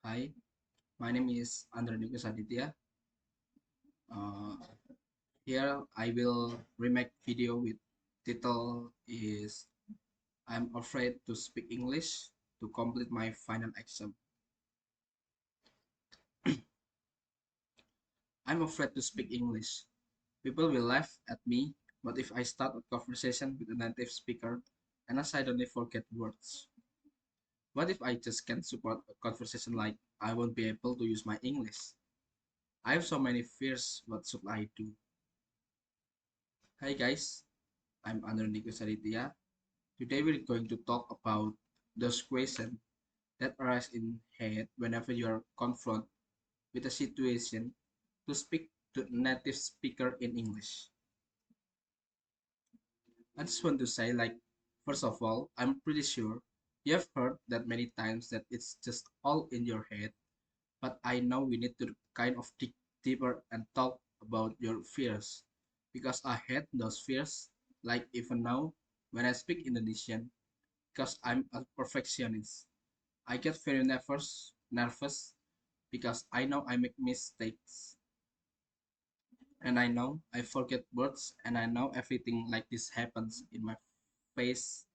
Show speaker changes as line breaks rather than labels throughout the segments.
Hi, my name is Andronikus Aditya. Uh, Here I will remake video with title is I'm afraid to speak English to complete my final exam. I'm afraid to speak English. People will laugh at me, but if I start a conversation with a native speaker and I suddenly forget words? What if I just can't support a conversation like I won't be able to use my English? I have so many fears, what should I do? Hi guys, I'm Andronikus Aditya. Today we're going to talk about those questions that arise in head whenever you are confronted with a situation to speak to a native speaker in English. I just want to say first of all, I'm pretty sure you have heard that many times that it's just all in your head, but I know we need to kind of dig deeper and talk about your fears because I had those fears like even now when I speak Indonesian because I'm a perfectionist. I get very nervous because I know I make mistakes and I know I forget words and I know everything like this happens in my face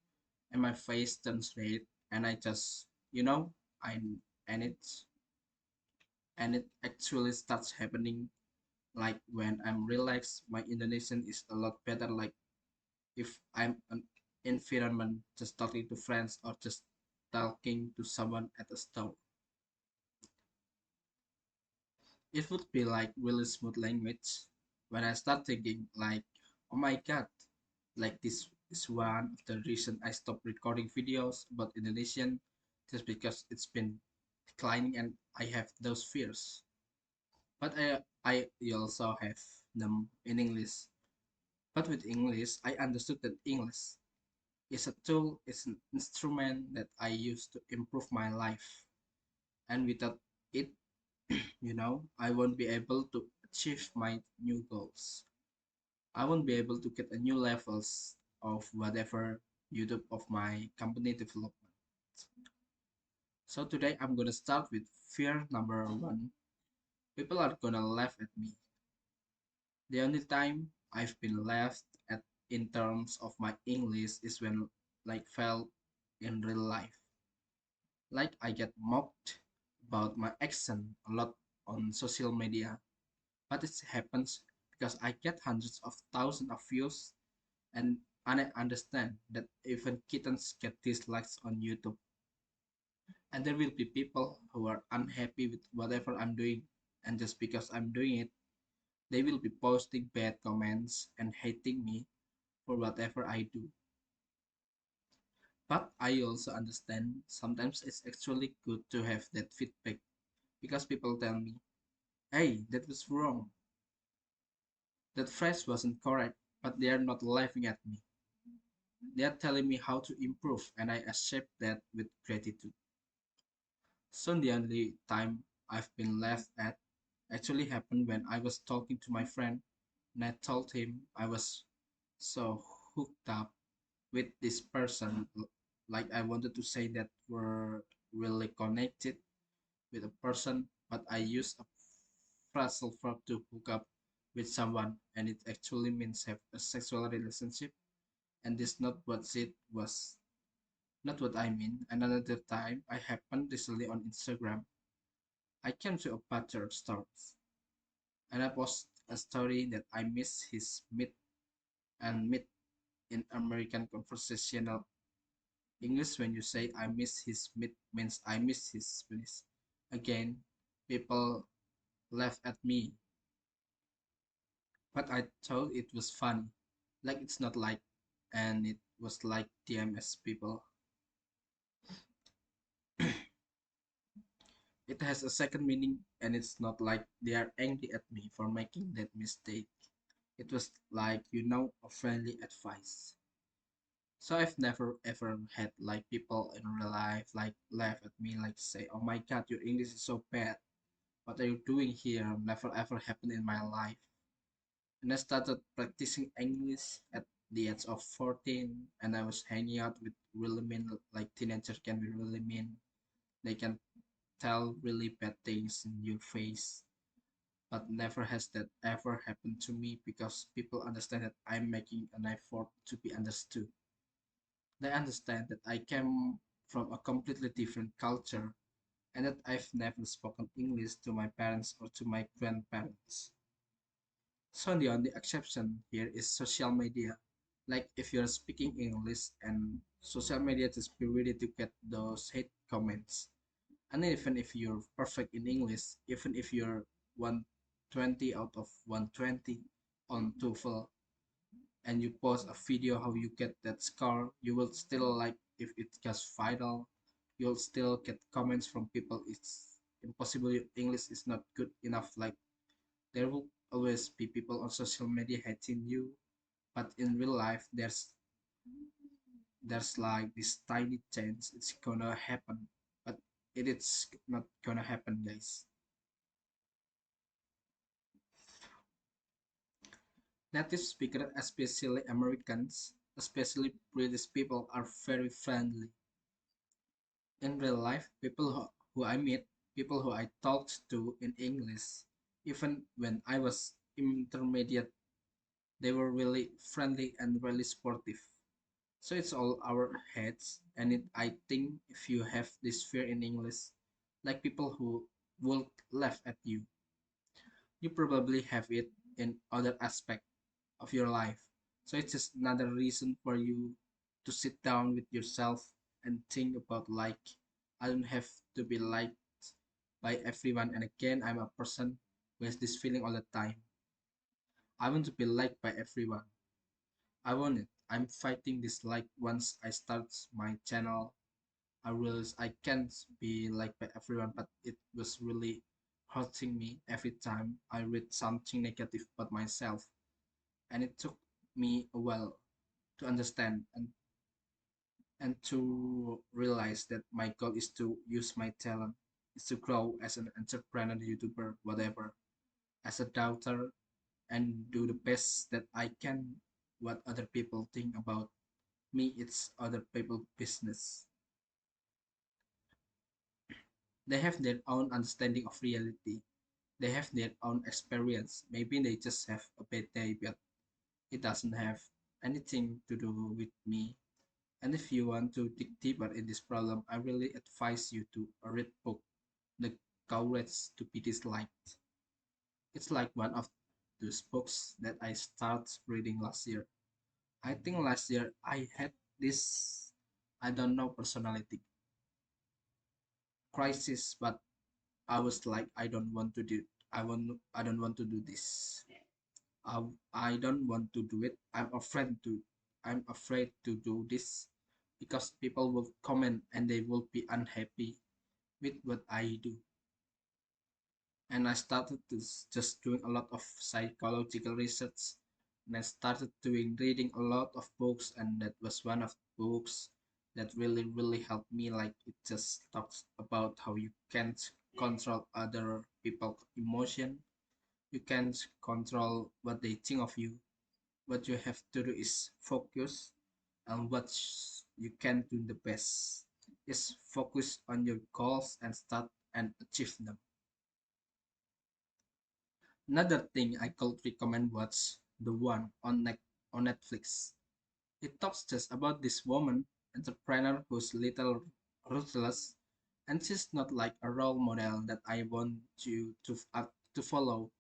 and my face turns red and I just I and it's and it actually starts happening like when I'm relaxed my Indonesian is a lot better like if I'm an environment just talking to friends or just talking to someone at a store. It would be like really smooth language when I start thinking like, oh my god, like this is one of the reason I stopped recording videos about Indonesian just because it's been declining and I have those fears. But I also have them in English. But with English, I understood that English is a tool, it's an instrument that I use to improve my life. And without it, I won't be able to achieve my new goals. I won't be able to get a new levels of whatever YouTube of my company development. So today I'm gonna start with fear number one. People are gonna laugh at me. The only time I've been laughed at in terms of my English is when fail in real life. Like I get mocked about my accent a lot on social media, but it happens because I get hundreds of thousands of views and I understand that even kittens get dislikes on YouTube. And there will be people who are unhappy with whatever I'm doing, and just because I'm doing it, they will be posting bad comments and hating me for whatever I do. But I also understand sometimes it's actually good to have that feedback because people tell me, hey, that was wrong. That phrase wasn't correct, but they are not laughing at me. They are telling me how to improve, and I accept that with gratitude. Soon the only time I've been laughed at actually happened when I was talking to my friend and I told him I was so hooked up with this person. Like I wanted to say that we're really connected with a person, but I used a phrasal verb to hook up with someone and it actually means have a sexual relationship and this not what it was. Not what I mean. Another time I happened recently on Instagram. I came to a butcher store and I post a story that I miss his meat and meat in American conversational English when you say I miss his meat means I miss his penis. Again, people laugh at me, but I thought it was funny. Like it's not like and it was like DMS people. It has a second meaning and it's not like they are angry at me for making that mistake. It was like, a friendly advice. So I've never ever had like people in real life like laugh at me like say, "Oh my God, your English is so bad. What are you doing here?" Never ever happened in my life. And I started practicing English at the age of 14 and I was hanging out with really mean like teenagers can be really mean. They can tell really bad things in your face, but never has that ever happened to me because people understand that I'm making an effort to be understood. They understand that I came from a completely different culture and that I've never spoken English to my parents or to my grandparents. So the only exception here is social media. Like if you're speaking English and social media just be ready to get those hate comments. And even if you're perfect in English, even if you're 120 out of 120 on TOEFL and you post a video how you get that score, you will still like if it gets viral, you'll still get comments from people. It's impossible. Your English is not good enough. Like there will always be people on social media hating you, but in real life, there's like this tiny chance it's gonna happen, but it is not gonna happen, guys. Native speakers, especially Americans, especially British people, are very friendly. In real life, people who I meet, people who I talked to in English, even when I was intermediate, they were really friendly and really supportive. So it's all our heads, and I think if you have this fear in English, like people who will laugh at you, you probably have it in other aspect of your life. So it's just another reason for you to sit down with yourself and think about like I don't have to be liked by everyone. And again, I'm a person who has this feeling all the time. I want to be liked by everyone. I want it. I'm fighting this like once I start my channel, I realized I can't be liked by everyone, but it was really hurting me every time I read something negative about myself. And it took me a while to understand and to realize that my goal is to use my talent, is to grow as an entrepreneur, YouTuber, whatever, as a daughter, and do the best that I can. What other people think about me, it's other people' business. They have their own understanding of reality. They have their own experience. Maybe they just have a bad day, but it doesn't have anything to do with me. And if you want to dig deeper in this problem, I really advise you to read book The Courage to be Disliked. It's like one of those books that I started reading last year. I think last year I had this I don't know personality crisis, but I was like I don't want to do this. I don't want to do it. I'm afraid to do this because people will comment and they will be unhappy with what I do. And I started to just doing a lot of psychological research and I started doing reading a lot of books and that was one of the books that really helped me. Like it just talks about how you can't control other people's emotion, you can't control what they think of you. What you have to do is focus on what you can do the best. Is focus on your goals and start and achieve them. Another thing I could recommend was the one on Netflix. It talks just about this woman entrepreneur who's little ruthless, and she's not like a role model that I want you to follow,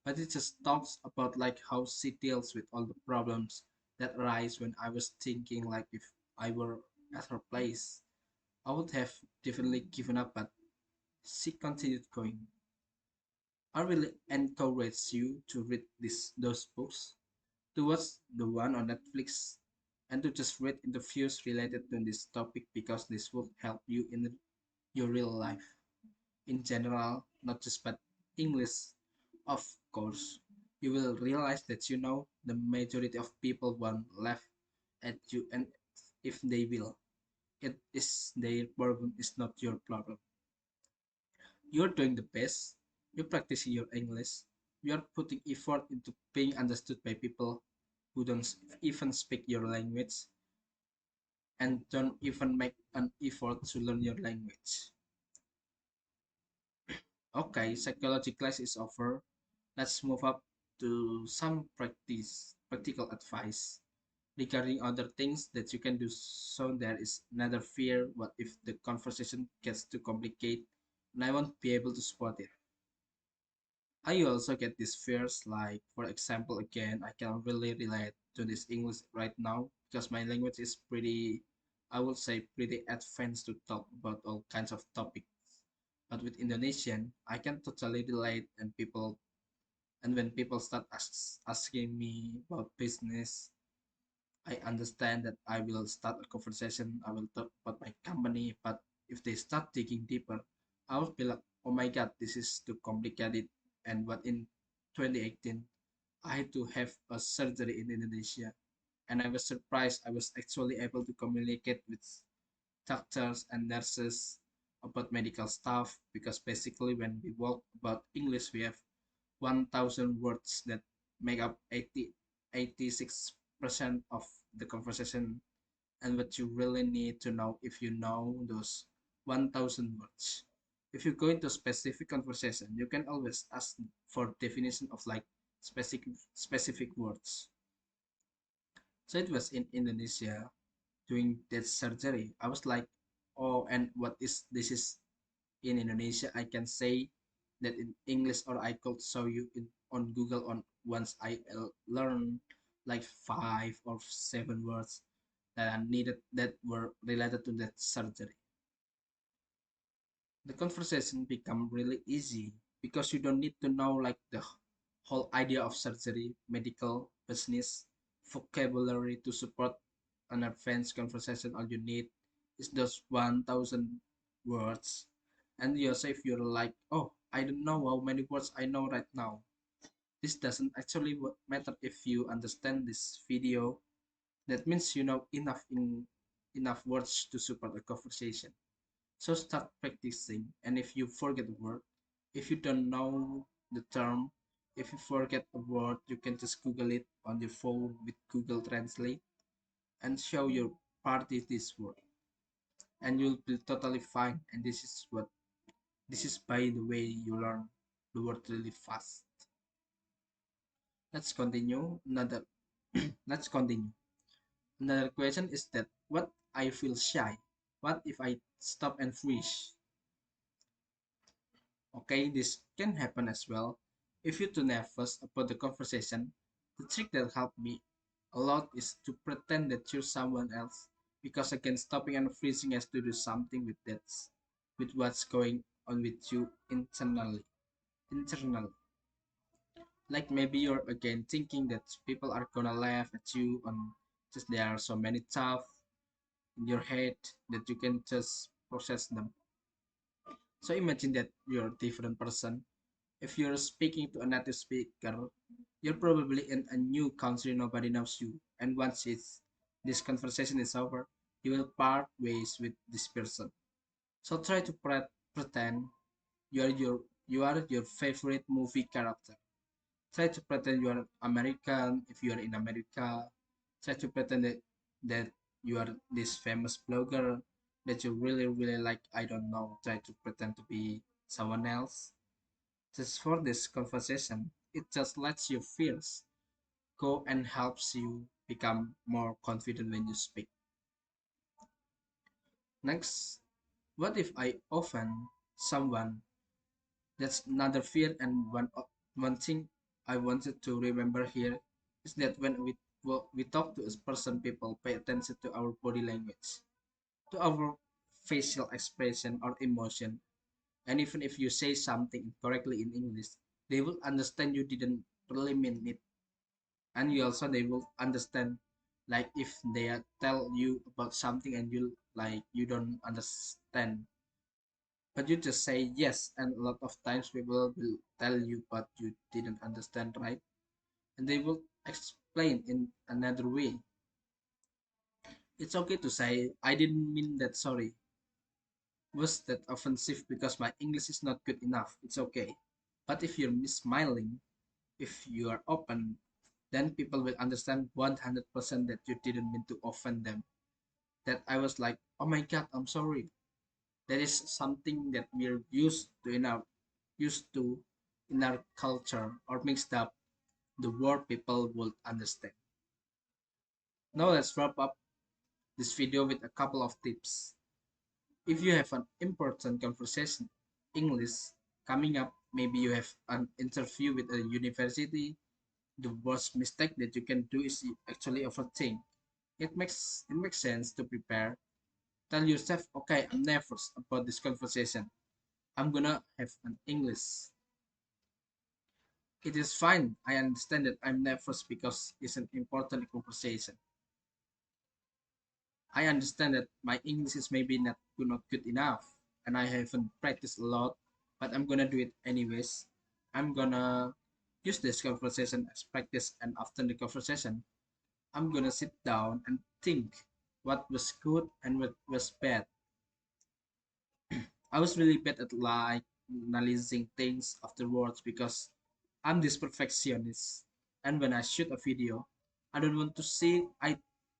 but it just talks about like how she deals with all the problems that arise. When I was thinking like if I were at her place, I would have definitely given up, but she continued going. I really encourage you to read those books, to watch the one on Netflix, and to just read interviews related to this topic because this will help you in your real life in general, not just but English. Of course, you will realize that the majority of people won't laugh at you, and if they will, it is their problem, is not your problem. You're doing the best. You're practicing your English. You're putting effort into being understood by people who don't even speak your language and don't even make an effort to learn your language. Okay, psychology class is over. Let's move up to some practical advice regarding other things that you can do so there is another fear. What if the conversation gets too complicated and I won't be able to support it? I also get these fears, like, for example, again, I can really relate to this English right now because my language is pretty, I would say, pretty advanced to talk about all kinds of topics. But with Indonesian, I can totally relate, and when people start asking me about business, I understand that I will start a conversation, I will talk about my company, but if they start digging deeper, I will be like, oh my god, this is too complicated. And what in 2018, I had to have a surgery in Indonesia, and I was surprised I was actually able to communicate with doctors and nurses about medical stuff because basically when we talk about English, we have 1,000 words that make up 86% of the conversation, and what you really need to know if you know those 1,000 words. If you go into specific conversation, you can always ask for definition of like specific words. So it was in Indonesia doing that surgery. I was like, oh, and what is this is in Indonesia? I can say that in English, or I could show you on Google on once I learn like 5 or 7 words that I needed that were related to that surgery. The conversation become really easy because you don't need to know like the whole idea of surgery, medical, business, vocabulary to support an advanced conversation. All you need is those 1,000 words. And you also, if you're like, oh, I don't know how many words I know right now. This doesn't actually matter if you understand this video. That means you know enough words to support a conversation. So start practicing, and if you forget a word, if you don't know the term, if you forget a word, you can just Google it on your phone with Google Translate and show your party this word, and you'll be totally fine. And this is by the way you learn the word really fast. Let's continue. Let's continue. Another question is that what I feel shy. What if I stop and freeze? Okay, this can happen as well. If you're too nervous about the conversation, the trick that helped me a lot is to pretend that you're someone else. Because again, stopping and freezing has to do something with what's going on with you internally. Internally. Like maybe you're again thinking that people are gonna laugh at you on just there are so many stuff in your head that you can just process them. So imagine that you're a different person. If you're speaking to a native speaker, you're probably in a new country, nobody knows you. And once this conversation is over, you will part ways with this person. So try to pretend you are your favorite movie character. Try to pretend you are American if you are in America. Try to pretend that you are this famous blogger that you really like. I don't know. Try to pretend to be someone else just for this conversation. It just lets your fears go and helps you become more confident when you speak. Next, what if I offend someone? That's another fear, and one thing I wanted to remember here is that when we talk to a person, people pay attention to our body language, to our facial expression or emotion, and even if you say something incorrectly in English, they will understand you didn't really mean it, and you also they will understand like if they tell you about something and you don't understand, but you just say yes, and a lot of times people will tell you but you didn't understand, right? And they will explain in another way. It's okay to say I didn't mean that, sorry. Was that offensive because my English is not good enough? It's okay. But if you're smiling, if you are open, then people will understand 100% that you didn't mean to offend them. That I was like, oh my god, I'm sorry. That is something that we're used to used to in our culture or mixed up the word people would understand. Now let's wrap up this video with a couple of tips. If you have an important conversation English coming up, maybe you have an interview with a university, the worst mistake that you can do is you actually overthink. It makes sense to prepare. Tell yourself, okay, I'm nervous about this conversation. I'm gonna have an English. It is fine. I understand that I'm nervous because it's an important conversation. I understand that my English is maybe not good enough and I haven't practiced a lot, but I'm gonna do it anyways. I'm gonna use this conversation as practice, and after the conversation, I'm gonna sit down and think what was good and what was bad. I was really bad at like analyzing things afterwards because I'm this perfectionist. And when I shoot a video, I don't want to see it.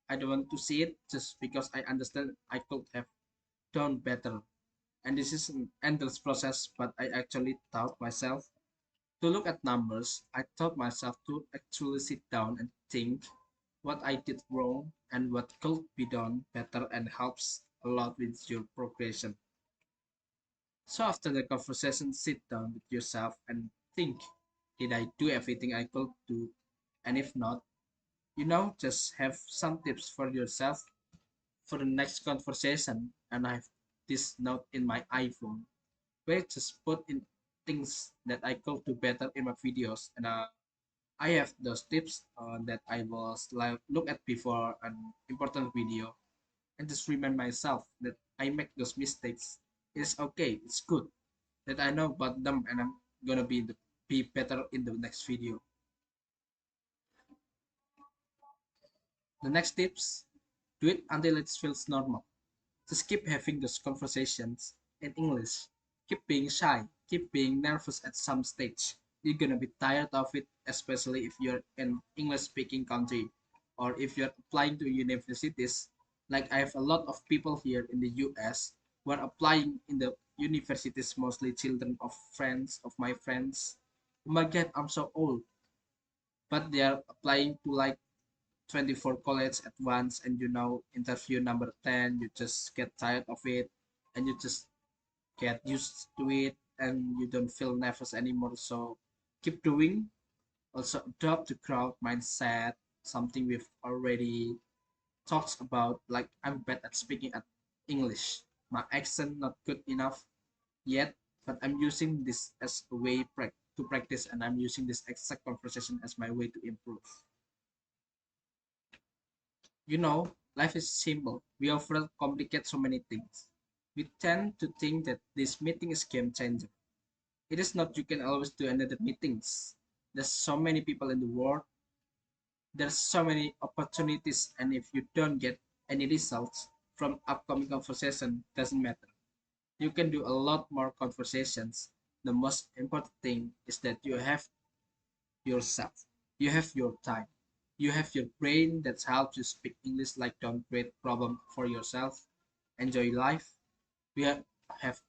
I don't want to see it just because I understand I could have done better. And this is an endless process, but I actually taught myself to look at numbers. I taught myself to actually sit down and think what I did wrong and what could be done better, and helps a lot with your progression. So after the conversation, sit down with yourself and think, did I do everything I could do? And if not, just have some tips for yourself for the next conversation. And I have this note in my iPhone where I just put in things that I could do better in my videos. And I have those tips that I was like look at before an important video, and just remind myself that I make those mistakes. It's okay, it's good that I know about them, and I'm gonna be better in the next video. The next tips, do it until it feels normal. Just keep having those conversations in English. Keep being shy. Keep being nervous at some stage. You're gonna be tired of it, especially if you're in English speaking country or if you're applying to universities. Like I have a lot of people here in the US who are applying in the universities, mostly children of friends of my friends. Oh my god, I'm so old. But they are applying to like 24 college at once, and interview number 10, you just get tired of it, and you just get used to it, and you don't feel nervous anymore. So keep doing. Also adopt the crowd mindset, something we've already talked about. Like I'm bad at speaking at English, my accent not good enough yet, but I'm using this as a way to practice, and I'm using this exact conversation as my way to improve. Life is simple. We often complicate so many things. We tend to think that this meeting is game changer. It is not. You can always do another meetings. There's so many people in the world. There's so many opportunities, and if you don't get any results from upcoming conversation, doesn't matter. You can do a lot more conversations. The most important thing is that you have yourself. You have your time. You have your brain that helps you speak English. Like, don't create problem for yourself. Enjoy life. We have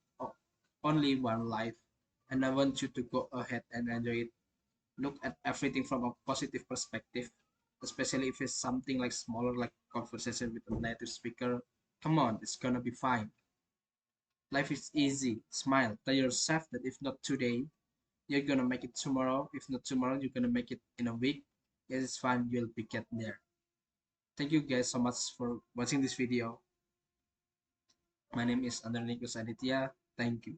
only one life, and I want you to go ahead and enjoy it. Look at everything from a positive perspective, especially if it's something like smaller, like conversation with a native speaker. Come on, it's gonna be fine. Life is easy. Smile. Tell yourself that if not today, you're gonna make it tomorrow. If not tomorrow, you're gonna make it in a week. Yes, it's fine. You'll be get there. Thank you guys so much for watching this video. My name is Andronikus Aditya. Thank you.